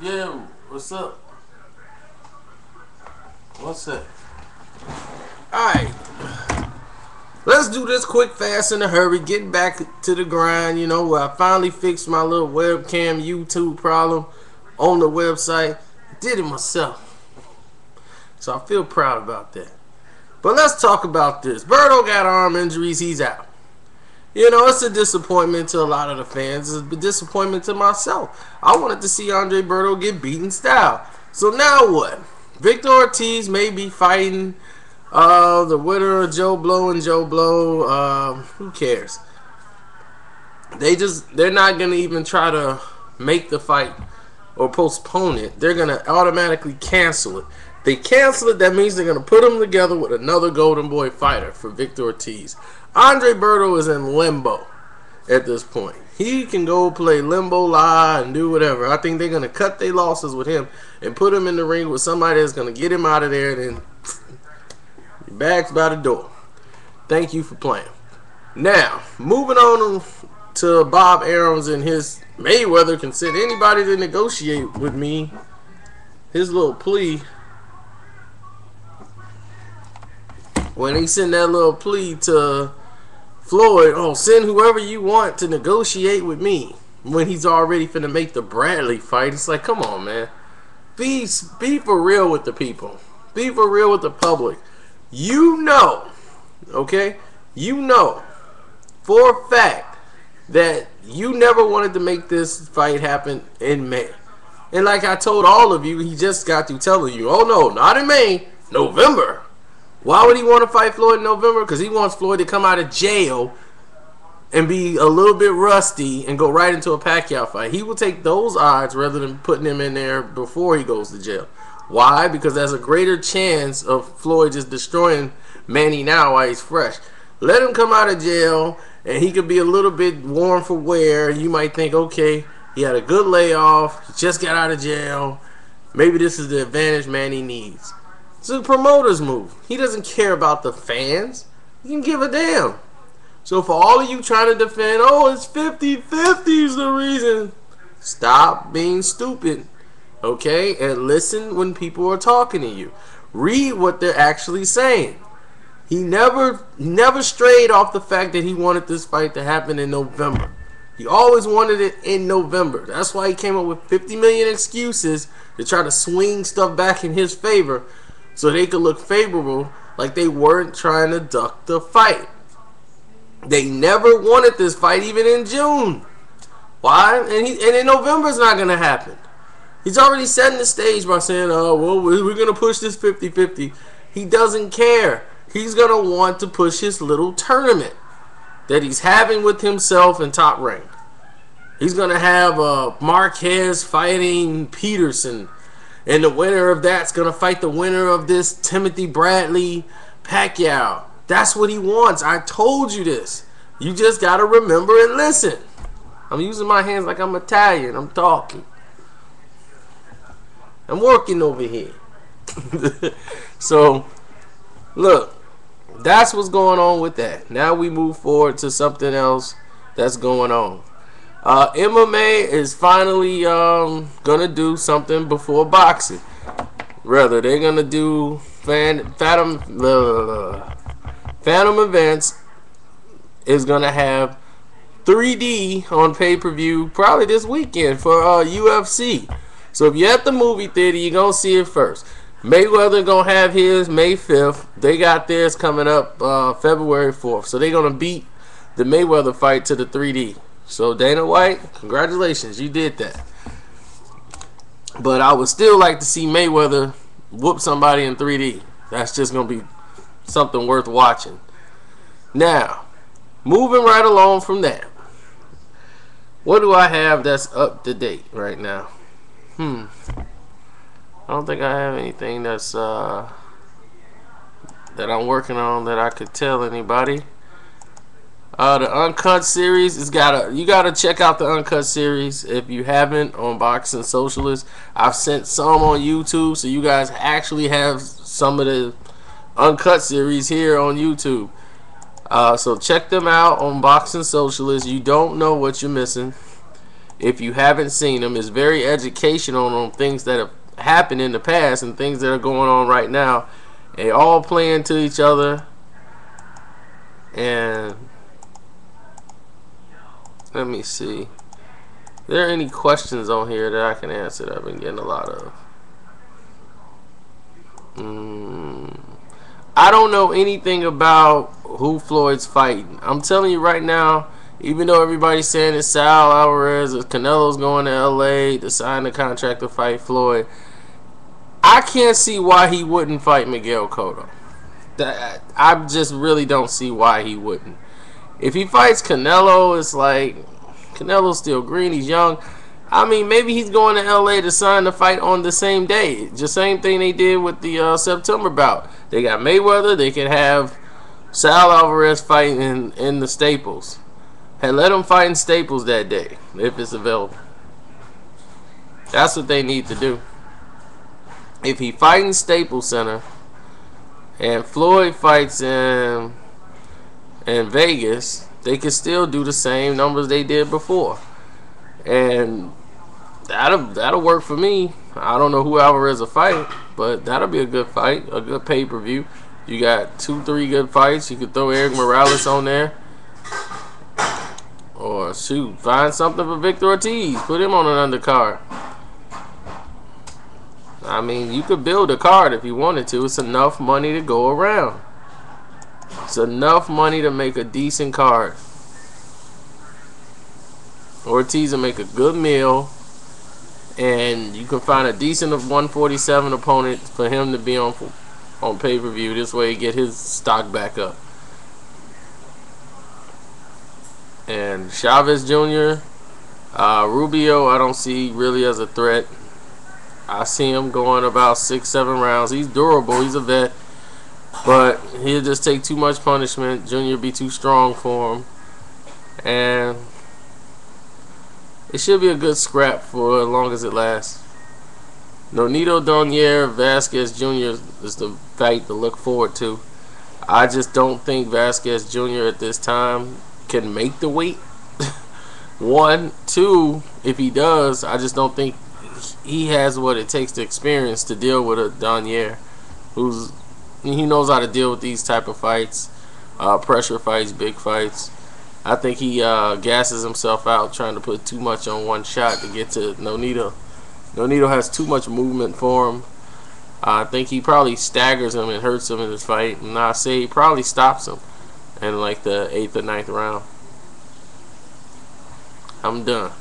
Yo, what's up? What's up? Alright. Let's do this quick, fast, in a hurry. Getting back to the grind, you know, where I finally fixed my little webcam YouTube problem on the website. Did it myself. So I feel proud about that. But let's talk about this. Berto got arm injuries. He's out. You know, it's a disappointment to a lot of the fans. It's a disappointment to myself. I wanted to see Andre Berto get beaten style. So now what? Victor Ortiz may be fighting the winner of Joe Blow and Joe Blow. Who cares? They're not going to even try to make the fight or postpone it. They're going to automatically cancel it. They cancel it, that means they're going to put them together with another Golden Boy fighter for Victor Ortiz. Andre Berto is in limbo at this point. He can go play limbo lie and do whatever. I think they're going to cut their losses with him and put him in the ring with somebody that's going to get him out of there, and then your bag's by the door. Thank you for playing. Now, moving on to Bob Arum's and his Mayweather can send anybody to negotiate with me. His little plea. When he sent that little plea to Floyd, oh, send whoever you want to negotiate with me, when he's already finna make the Bradley fight. It's like, come on, man. Be for real with the people. Be for real with the public. You know, okay? You know for a fact that you never wanted to make this fight happen in May. And like I told all of you, he just got through telling you, oh no, not in May, November. Why would he want to fight Floyd in November? Because he wants Floyd to come out of jail and be a little bit rusty and go right into a Pacquiao fight. He will take those odds rather than putting him in there before he goes to jail. Why? Because there's a greater chance of Floyd just destroying Manny now while he's fresh. Let him come out of jail and he could be a little bit warm for wear. You might think, okay, he had a good layoff. He just got out of jail. Maybe this is the advantage Manny needs. It's a promoter's move. He doesn't care about the fans. He can give a damn. So for all of you trying to defend, oh, it's 50-50 is the reason. Stop being stupid, okay? And listen when people are talking to you. Read what they're actually saying. He never strayed off the fact that he wanted this fight to happen in November. He always wanted it in November. That's why he came up with 50 million excuses to try to swing stuff back in his favor, so they could look favorable, like they weren't trying to duck the fight. They never wanted this fight even in June. Why? And in November it's not going to happen. He's already setting the stage by saying, oh, well, we're going to push this 50-50. He doesn't care. He's going to want to push his little tournament that he's having with himself in Top Rank. He's going to have Marquez fighting Peterson. And the winner of that's going to fight the winner of this Timothy Bradley Pacquiao. That's what he wants. I told you this. You just got to remember and listen. I'm using my hands like I'm Italian. I'm talking. I'm working over here. So, look. That's what's going on with that. Now we move forward to something else that's going on. MMA is finally gonna do something before boxing. Rather, they're gonna do Phantom Events is gonna have 3D on pay-per-view probably this weekend for UFC. So if you're at the movie theater, you're gonna see it first. Mayweather gonna have his May 5th. They got theirs coming up February 4th. So they're gonna beat the Mayweather fight to the 3D. So Dana White, congratulations, you did that. But I would still like to see Mayweather whoop somebody in 3D. That's just going to be something worth watching. Now, moving right along from that. What do I have that's up to date right now? I don't think I have anything that's that I'm working on that I could tell anybody. The Uncut series you gotta check out the Uncut series if you haven't on Boxing Socialist. I've sent some on YouTube, so you guys actually have some of the Uncut series here on YouTube. So check them out on Boxing Socialist. You don't know what you're missing. If you haven't seen them, it's very educational on things that have happened in the past and things that are going on right now. They all play into each other. And let me see. Are there any questions on here that I can answer that I've been getting a lot of? I don't know anything about who Floyd's fighting. I'm telling you right now, even though everybody's saying it's Sal Alvarez or Canelo's going to LA to sign the contract to fight Floyd, I can't see why he wouldn't fight Miguel Cotto. I just really don't see why he wouldn't. If he fights Canelo, it's like Canelo's still green, he's young. I mean, maybe he's going to LA to sign the fight on the same day. Just same thing they did with the September bout. They got Mayweather. They could have Sal Alvarez fighting in the Staples. Hey, let him fight in Staples that day if it's available. That's what they need to do. If he fights in Staples Center and Floyd fights in Vegas, they could still do the same numbers they did before. And that'll work for me. I don't know who Alvarez will fight, but that'll be a good fight, a good pay-per-view. You got 2-3 good fights. You could throw Eric Morales on there. Or shoot, find something for Victor Ortiz. Put him on an undercard. I mean, you could build a card if you wanted to. It's enough money to go around. It's enough money to make a decent card. Ortiz will make a good meal, and you can find a decent 147 opponent for him to be on pay-per-view. This way, he get his stock back up. And Chavez Jr., Rubio, I don't see really as a threat. I see him going about 6-7 rounds. He's durable. He's a vet, but he'll just take too much punishment. Jr. be too strong for him, and it should be a good scrap for as long as it lasts. Nonito Donaire Vasquez Jr. is the fight to look forward to. I just don't think Vasquez Jr. at this time can make the weight. 1, 2, if he does, I just don't think he has what it takes to experience to deal with a Donaire, he knows how to deal with these type of fights, pressure fights, big fights. I think he gasses himself out trying to put too much on one shot to get to Nonito. Nonito has too much movement for him. I think he probably staggers him and hurts him in this fight. And I say he probably stops him in like the 8th or 9th round. I'm done.